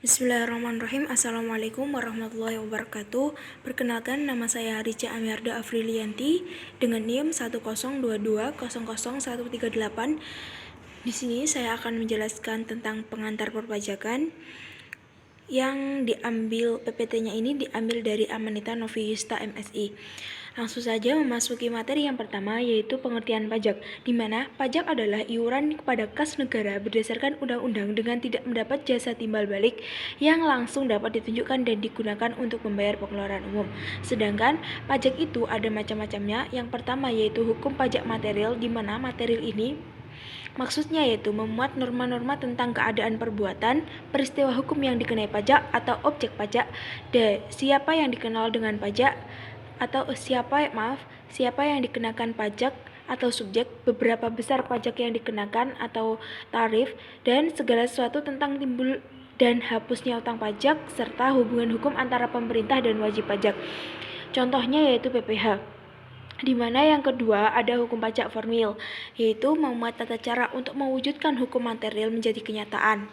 Bismillahirrahmanirrahim. Assalamualaikum warahmatullahi wabarakatuh. Perkenalkan, nama saya Rica Amiarda Afrilianti dengan NIM 102200138. Di sini saya akan menjelaskan tentang pengantar perpajakan yang diambil PPT-nya ini diambil dari Amanita Novi Yusta MSI. Langsung saja memasuki materi yang pertama, yaitu pengertian pajak, di mana pajak adalah iuran kepada kas negara berdasarkan undang-undang dengan tidak mendapat jasa timbal balik yang langsung dapat ditunjukkan dan digunakan untuk membayar pengeluaran umum. Sedangkan pajak itu ada macam-macamnya. Yang pertama yaitu hukum pajak material, di mana material ini maksudnya yaitu memuat norma-norma tentang keadaan perbuatan, peristiwa hukum yang dikenai pajak atau objek pajak, siapa yang dikenal dengan pajak atau siapa yang dikenakan pajak atau subjek, beberapa besar pajak yang dikenakan atau tarif, dan segala sesuatu tentang timbul dan hapusnya utang pajak serta hubungan hukum antara pemerintah dan wajib pajak. Contohnya yaitu PPh. Di mana yang kedua ada hukum pajak formil, yaitu memuat tata cara untuk mewujudkan hukum material menjadi kenyataan.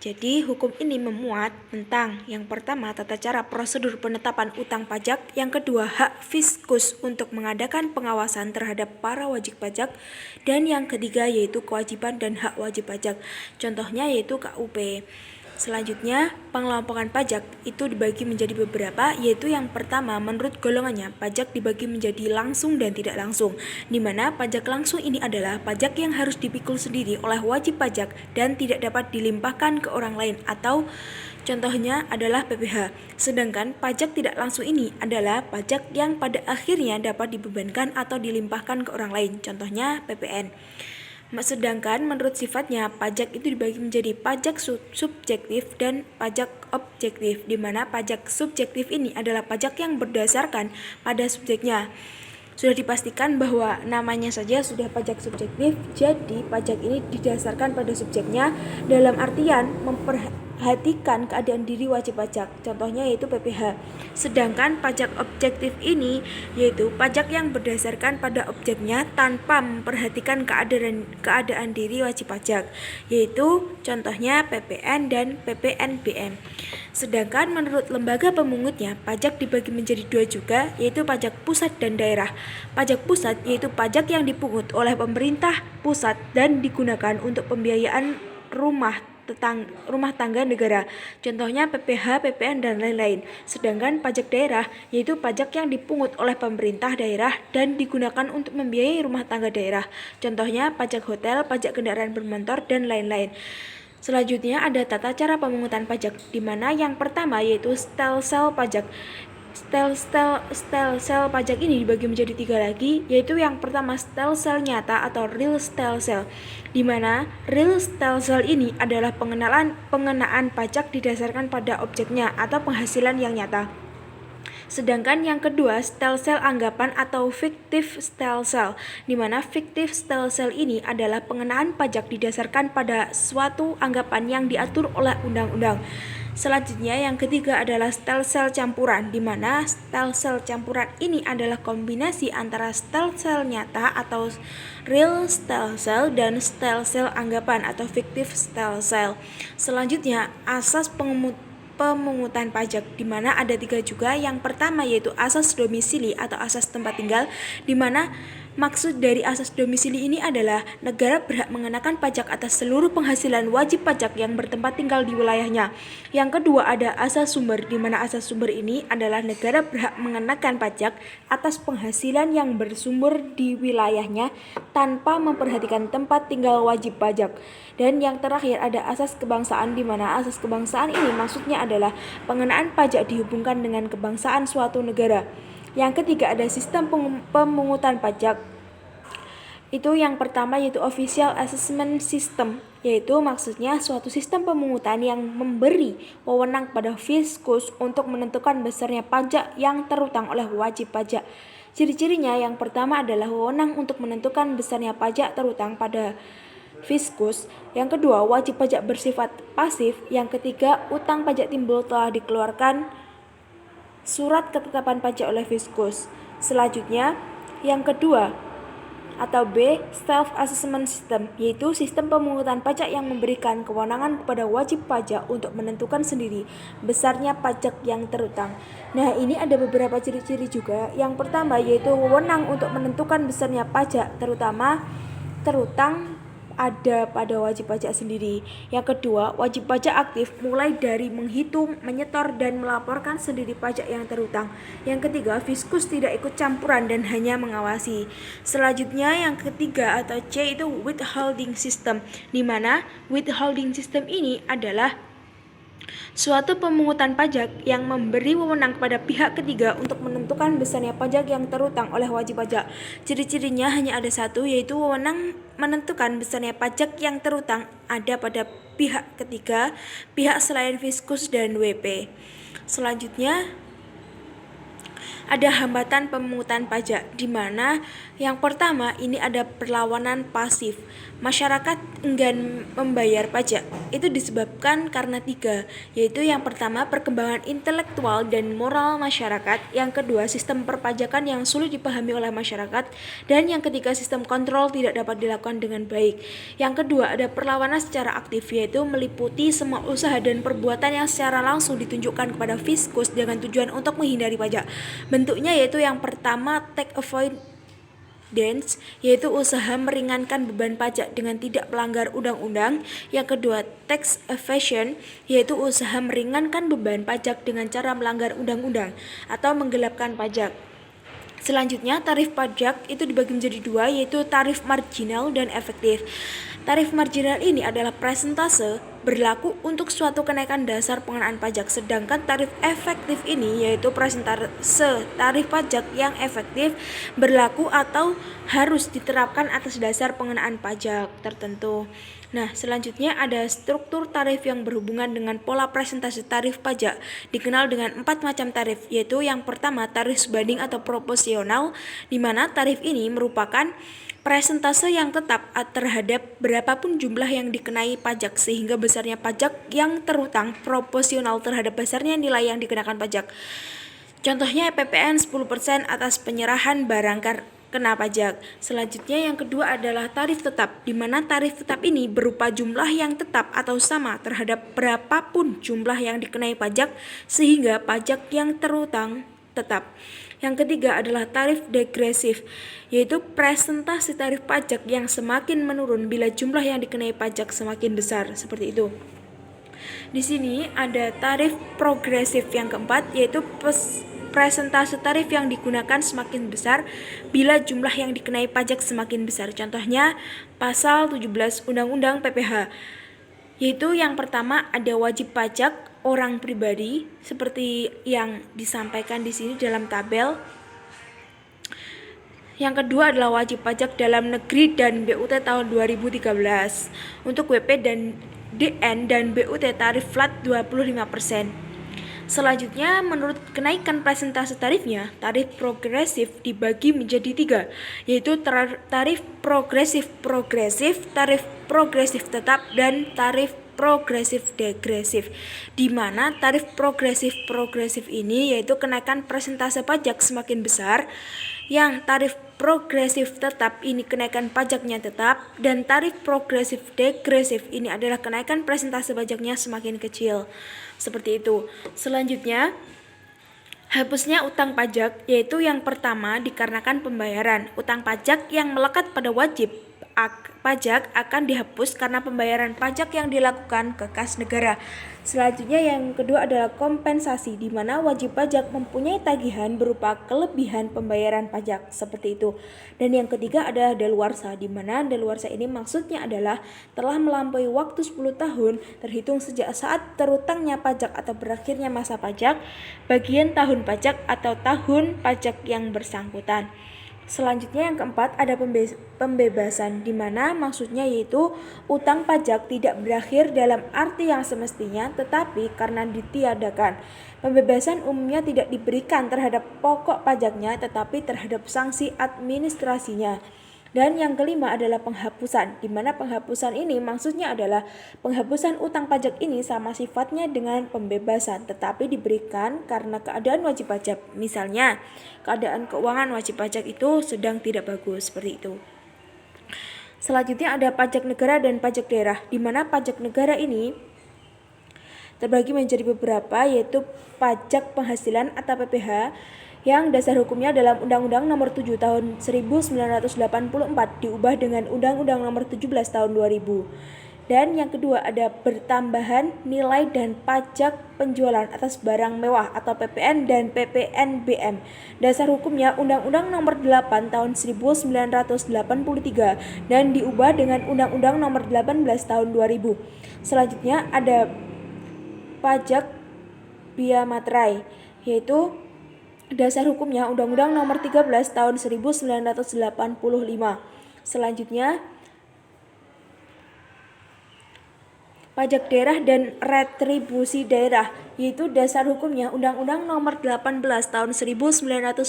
Jadi hukum ini memuat tentang yang pertama tata cara prosedur penetapan utang pajak, yang kedua hak fiskus untuk mengadakan pengawasan terhadap para wajib pajak, dan yang ketiga yaitu kewajiban dan hak wajib pajak. Contohnya yaitu KUP. Selanjutnya, pengelompokan pajak itu dibagi menjadi beberapa, yaitu yang pertama menurut golongannya, pajak dibagi menjadi langsung dan tidak langsung, di mana pajak langsung ini adalah pajak yang harus dipikul sendiri oleh wajib pajak dan tidak dapat dilimpahkan ke orang lain, atau contohnya adalah PPh. Sedangkan pajak tidak langsung ini adalah pajak yang pada akhirnya dapat dibebankan atau dilimpahkan ke orang lain, contohnya PPN. Sedangkan menurut sifatnya, pajak itu dibagi menjadi pajak subjektif dan pajak objektif, di mana pajak subjektif ini adalah pajak yang berdasarkan pada subjeknya. Sudah dipastikan bahwa namanya saja sudah pajak subjektif, jadi pajak ini didasarkan pada subjeknya dalam artian memperhatikan keadaan diri wajib pajak, contohnya yaitu PPh. Sedangkan pajak objektif ini yaitu pajak yang berdasarkan pada objeknya tanpa memperhatikan keadaan diri wajib pajak, yaitu contohnya PPN dan PPNBM. Sedangkan menurut lembaga pemungutnya, pajak dibagi menjadi dua juga, yaitu pajak pusat dan daerah. Pajak pusat yaitu pajak yang dipungut oleh pemerintah pusat dan digunakan untuk pembiayaan rumah tangga negara, contohnya PPh, PPN, dan lain-lain. Sedangkan pajak daerah yaitu pajak yang dipungut oleh pemerintah daerah dan digunakan untuk membiayai rumah tangga daerah, contohnya pajak hotel, pajak kendaraan bermotor, dan lain-lain. Selanjutnya ada tata cara pemungutan pajak, di mana yang pertama yaitu stelsel pajak. Stelsel pajak ini dibagi menjadi tiga lagi, yaitu yang pertama stelsel nyata atau real stelsel, di mana real stelsel ini adalah pengenaan pajak didasarkan pada objeknya atau penghasilan yang nyata. Sedangkan yang kedua stelsel anggapan atau fiktif stelsel, di mana fiktif stelsel ini adalah pengenaan pajak didasarkan pada suatu anggapan yang diatur oleh undang-undang. Selanjutnya yang ketiga adalah stelsel campuran, di mana stelsel campuran ini adalah kombinasi antara stelsel nyata atau real stelsel dan stelsel anggapan atau fiktif stelsel. Selanjutnya asas pemungutan pajak, di mana ada tiga juga. Yang pertama yaitu asas domisili atau asas tempat tinggal, di mana maksud dari asas domisili ini adalah negara berhak mengenakan pajak atas seluruh penghasilan wajib pajak yang bertempat tinggal di wilayahnya. Yang kedua ada asas sumber, di mana asas sumber ini adalah negara berhak mengenakan pajak atas penghasilan yang bersumber di wilayahnya tanpa memperhatikan tempat tinggal wajib pajak. Dan yang terakhir ada asas kebangsaan, di mana asas kebangsaan ini maksudnya adalah pengenaan pajak dihubungkan dengan kebangsaan suatu negara. Yang ketiga ada sistem pemungutan pajak. Itu yang pertama yaitu official assessment system, yaitu maksudnya suatu sistem pemungutan yang memberi wewenang pada fiskus untuk menentukan besarnya pajak yang terutang oleh wajib pajak. Ciri-cirinya yang pertama adalah wewenang untuk menentukan besarnya pajak terutang pada fiskus. Yang kedua, wajib pajak bersifat pasif. Yang ketiga, utang pajak timbul telah dikeluarkan surat ketetapan pajak oleh fiskus. Selanjutnya, yang kedua, Atau B. Self-assessment system, yaitu sistem pemungutan pajak yang memberikan kewenangan kepada wajib pajak untuk menentukan sendiri besarnya pajak yang terutang. Nah, ini ada beberapa ciri-ciri juga. Yang pertama yaitu wewenang untuk menentukan besarnya pajak terutama terutang ada pada wajib pajak sendiri. Yang kedua, wajib pajak aktif mulai dari menghitung, menyetor, dan melaporkan sendiri pajak yang terutang. Yang ketiga, Fiskus tidak ikut campuran dan hanya mengawasi. Selanjutnya, yang ketiga atau C itu withholding system, di mana withholding system ini adalah suatu pemungutan pajak yang memberi wewenang kepada pihak ketiga untuk menentukan besarnya pajak yang terutang oleh wajib pajak. Ciri-cirinya hanya ada satu, yaitu wewenang menentukan besarnya pajak yang terutang ada pada pihak ketiga, pihak selain Fiskus dan WP. Selanjutnya, ada hambatan pemungutan pajak, di mana yang pertama ini ada perlawanan pasif. Masyarakat enggan membayar pajak. Itu disebabkan karena 3, yaitu yang pertama perkembangan intelektual dan moral masyarakat, yang kedua sistem perpajakan yang sulit dipahami oleh masyarakat, dan yang ketiga sistem kontrol tidak dapat dilakukan dengan baik. Yang kedua ada perlawanan secara aktif, yaitu meliputi semua usaha dan perbuatan yang secara langsung ditunjukkan kepada Fiskus dengan tujuan untuk menghindari pajak. Bentuknya yaitu yang pertama tax avoidance, yaitu usaha meringankan beban pajak dengan tidak melanggar undang-undang. Yang kedua tax evasion, yaitu usaha meringankan beban pajak dengan cara melanggar undang-undang atau menggelapkan pajak. Selanjutnya, tarif pajak itu dibagi menjadi 2, yaitu tarif marginal dan efektif. Tarif marginal ini adalah persentase berlaku untuk suatu kenaikan dasar pengenaan pajak, sedangkan tarif efektif ini yaitu persentase tarif pajak yang efektif berlaku atau harus diterapkan atas dasar pengenaan pajak tertentu. Nah, selanjutnya ada struktur tarif yang berhubungan dengan pola presentasi tarif pajak, dikenal dengan 4 macam tarif, yaitu yang pertama tarif sebanding atau proporsional, di mana tarif ini merupakan presentase yang tetap terhadap berapapun jumlah yang dikenai pajak, sehingga besarnya pajak yang terutang proporsional terhadap besarnya nilai yang dikenakan pajak. Contohnya PPN 10% atas penyerahan barang kena pajak. Selanjutnya yang kedua adalah tarif tetap, di mana tarif tetap ini berupa jumlah yang tetap atau sama terhadap berapapun jumlah yang dikenai pajak, sehingga pajak yang terutang tetap. Yang ketiga adalah tarif degresif, yaitu presentasi tarif pajak yang semakin menurun bila jumlah yang dikenai pajak semakin besar, seperti itu. Di sini ada tarif progresif yang keempat, yaitu presentase tarif yang digunakan semakin besar bila jumlah yang dikenai pajak semakin besar. Contohnya pasal 17 Undang-Undang PPh, yaitu yang pertama ada wajib pajak orang pribadi seperti yang disampaikan di sini dalam tabel. Yang kedua adalah wajib pajak dalam negeri dan BUT tahun 2013. Untuk WP dan DN dan BUT tarif flat 25%. Selanjutnya, menurut kenaikan presentase tarifnya, tarif progresif dibagi menjadi 3, yaitu tarif progresif, tarif progresif tetap, dan tarif progresif degresif, di mana tarif progresif ini yaitu kenaikan persentase pajak semakin besar, yang tarif progresif tetap ini kenaikan pajaknya tetap, dan tarif progresif degresif ini adalah kenaikan persentase pajaknya semakin kecil. Seperti itu. Selanjutnya, hapusnya utang pajak, yaitu yang pertama dikarenakan pembayaran. Utang pajak yang melekat pada wajib pajak akan dihapus karena pembayaran pajak yang dilakukan ke kas negara. Selanjutnya yang kedua adalah kompensasi, di mana wajib pajak mempunyai tagihan berupa kelebihan pembayaran pajak, seperti itu. Dan yang ketiga adalah daluarsa, di mana daluarsa ini maksudnya adalah telah melampaui waktu 10 tahun terhitung sejak saat terutangnya pajak atau berakhirnya masa pajak, bagian tahun pajak atau tahun pajak yang bersangkutan. Selanjutnya yang keempat ada pembebasan, di mana maksudnya yaitu utang pajak tidak berakhir dalam arti yang semestinya, tetapi karena ditiadakan. Pembebasan umumnya tidak diberikan terhadap pokok pajaknya, tetapi terhadap sanksi administrasinya. Dan yang kelima adalah penghapusan, di mana penghapusan ini maksudnya adalah penghapusan utang pajak ini sama sifatnya dengan pembebasan, tetapi diberikan karena keadaan wajib pajak. Misalnya, keadaan keuangan wajib pajak itu sedang tidak bagus, seperti itu. Selanjutnya ada pajak negara dan pajak daerah, di mana pajak negara ini terbagi menjadi beberapa, yaitu pajak penghasilan atau PPh yang dasar hukumnya dalam Undang-Undang Nomor 7 Tahun 1984 diubah dengan Undang-Undang Nomor 17 Tahun 2000. Dan yang kedua ada bertambahan nilai dan pajak penjualan atas barang mewah atau PPN dan PPNBM. Dasar hukumnya Undang-Undang Nomor 8 Tahun 1983 dan diubah dengan Undang-Undang Nomor 18 Tahun 2000. Selanjutnya ada pajak bea materai, yaitu dasar hukumnya Undang-Undang Nomor 13 Tahun 1985. Selanjutnya pajak daerah dan retribusi daerah, yaitu dasar hukumnya Undang-Undang Nomor 18 Tahun 1997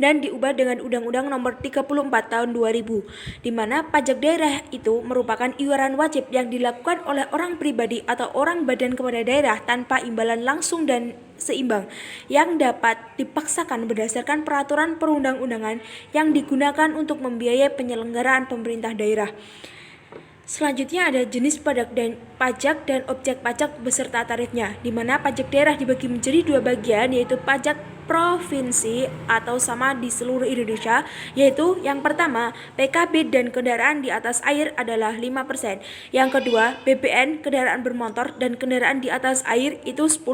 dan diubah dengan Undang-Undang Nomor 34 Tahun 2000, di mana pajak daerah itu merupakan iuran wajib yang dilakukan oleh orang pribadi atau orang badan kepada daerah tanpa imbalan langsung dan seimbang, yang dapat dipaksakan berdasarkan peraturan perundang-undangan yang digunakan untuk membiayai penyelenggaraan pemerintah daerah. Selanjutnya ada jenis pajak dan objek pajak beserta tarifnya, di mana pajak daerah dibagi menjadi dua bagian, yaitu pajak provinsi atau sama di seluruh Indonesia, yaitu yang pertama PKB dan kendaraan di atas air adalah 5%, yang kedua BBN kendaraan bermotor dan kendaraan di atas air itu 10%,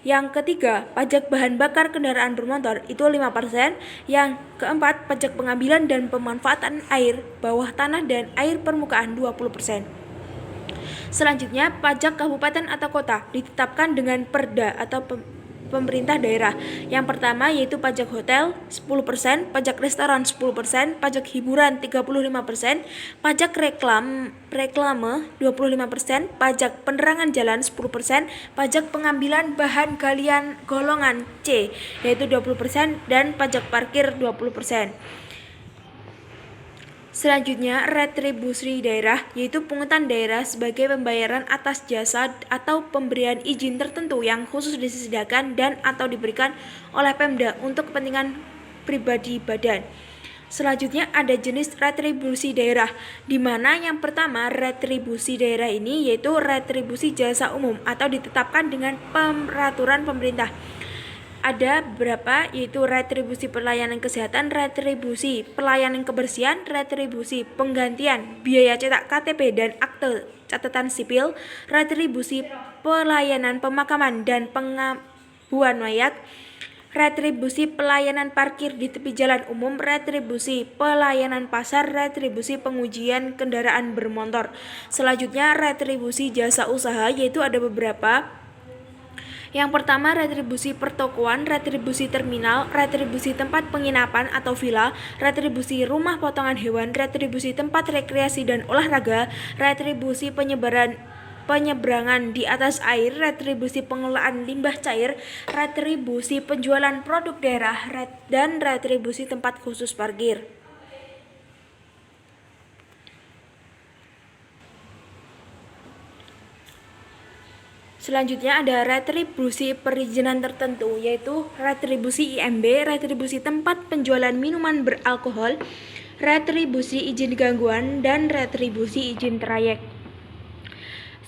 yang ketiga pajak bahan bakar kendaraan bermotor itu 5%, yang keempat pajak pengambilan dan pemanfaatan air bawah tanah dan air permukaan 20%. Selanjutnya, pajak kabupaten atau kota ditetapkan dengan perda atau pemerintah daerah. Yang pertama yaitu pajak hotel 10%, pajak restoran 10%, pajak hiburan 35%, pajak reklame 25%, pajak penerangan jalan 10%, pajak pengambilan bahan galian golongan C yaitu 20% dan pajak parkir 20%. Selanjutnya, retribusi daerah, yaitu pungutan daerah sebagai pembayaran atas jasa atau pemberian izin tertentu yang khusus disediakan dan atau diberikan oleh Pemda untuk kepentingan pribadi badan. Selanjutnya ada jenis retribusi daerah, di mana yang pertama retribusi daerah ini yaitu retribusi jasa umum atau ditetapkan dengan peraturan pemerintah. Ada beberapa, yaitu retribusi pelayanan kesehatan, retribusi pelayanan kebersihan, retribusi penggantian biaya cetak KTP dan akte catatan sipil, retribusi pelayanan pemakaman dan pengabuan mayat, retribusi pelayanan parkir di tepi jalan umum, retribusi pelayanan pasar, retribusi pengujian kendaraan bermotor. Selanjutnya retribusi jasa usaha, yaitu ada beberapa. Yang pertama retribusi pertokoan, retribusi terminal, retribusi tempat penginapan atau villa, retribusi rumah potongan hewan, retribusi tempat rekreasi dan olahraga, retribusi penyeberangan di atas air, retribusi pengelolaan limbah cair, retribusi penjualan produk daerah, dan retribusi tempat khusus parkir. Selanjutnya ada retribusi perizinan tertentu, yaitu retribusi IMB, retribusi tempat penjualan minuman beralkohol, retribusi izin gangguan, dan retribusi izin trayek.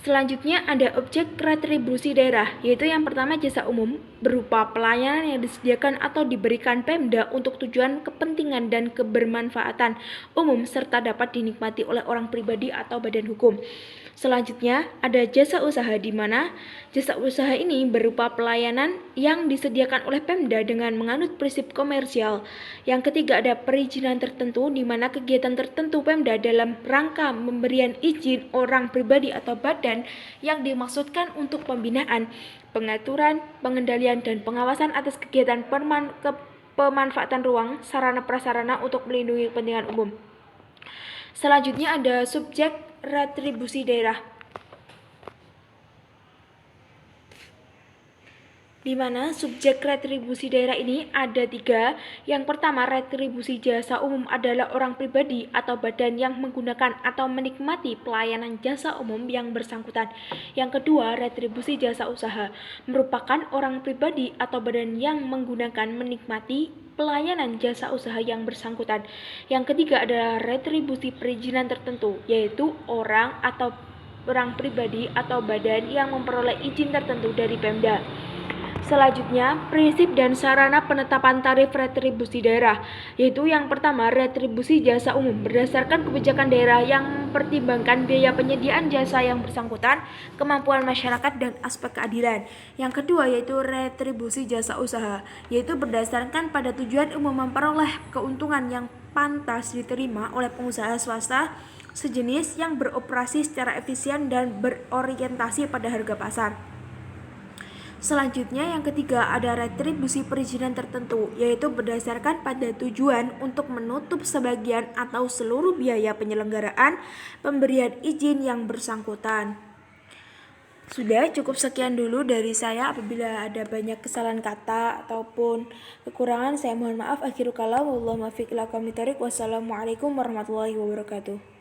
Selanjutnya ada objek retribusi daerah, yaitu yang pertama jasa umum berupa pelayanan yang disediakan atau diberikan Pemda untuk tujuan kepentingan dan kebermanfaatan umum serta dapat dinikmati oleh orang pribadi atau badan hukum. Selanjutnya ada jasa usaha, di mana jasa usaha ini berupa pelayanan yang disediakan oleh Pemda dengan menganut prinsip komersial. Yang ketiga ada perizinan tertentu, di mana kegiatan tertentu Pemda dalam rangka memberian izin orang pribadi atau badan yang dimaksudkan untuk pembinaan, pengaturan, pengendalian, dan pengawasan atas kegiatan pemanfaatan ruang, sarana prasarana untuk melindungi kepentingan umum. Selanjutnya ada subjek retribusi daerah, di mana subjek retribusi daerah ini ada 3. Yang pertama, retribusi jasa umum adalah orang pribadi atau badan yang menggunakan atau menikmati pelayanan jasa umum yang bersangkutan. Yang kedua, retribusi jasa usaha merupakan orang pribadi atau badan yang menggunakan menikmati pelayanan jasa usaha yang bersangkutan. Yang ketiga adalah retribusi perizinan tertentu, yaitu orang pribadi atau badan yang memperoleh izin tertentu dari Pemda. Selanjutnya, prinsip dan sarana penetapan tarif retribusi daerah, yaitu yang pertama, retribusi jasa umum berdasarkan kebijakan daerah yang mempertimbangkan biaya penyediaan jasa yang bersangkutan, kemampuan masyarakat, dan aspek keadilan. Yang kedua, yaitu retribusi jasa usaha, yaitu berdasarkan pada tujuan umum memperoleh keuntungan yang pantas diterima oleh pengusaha swasta sejenis yang beroperasi secara efisien dan berorientasi pada harga pasar. Selanjutnya yang ketiga ada retribusi perizinan tertentu, yaitu berdasarkan pada tujuan untuk menutup sebagian atau seluruh biaya penyelenggaraan pemberian izin yang bersangkutan. Sudah cukup sekian dulu dari saya. Apabila ada banyak kesalahan kata ataupun kekurangan, saya mohon maaf. Akhiru kalam, wallahu muwaffiq ila aqwamit thoriq. Wassalamualaikum warahmatullahi wabarakatuh.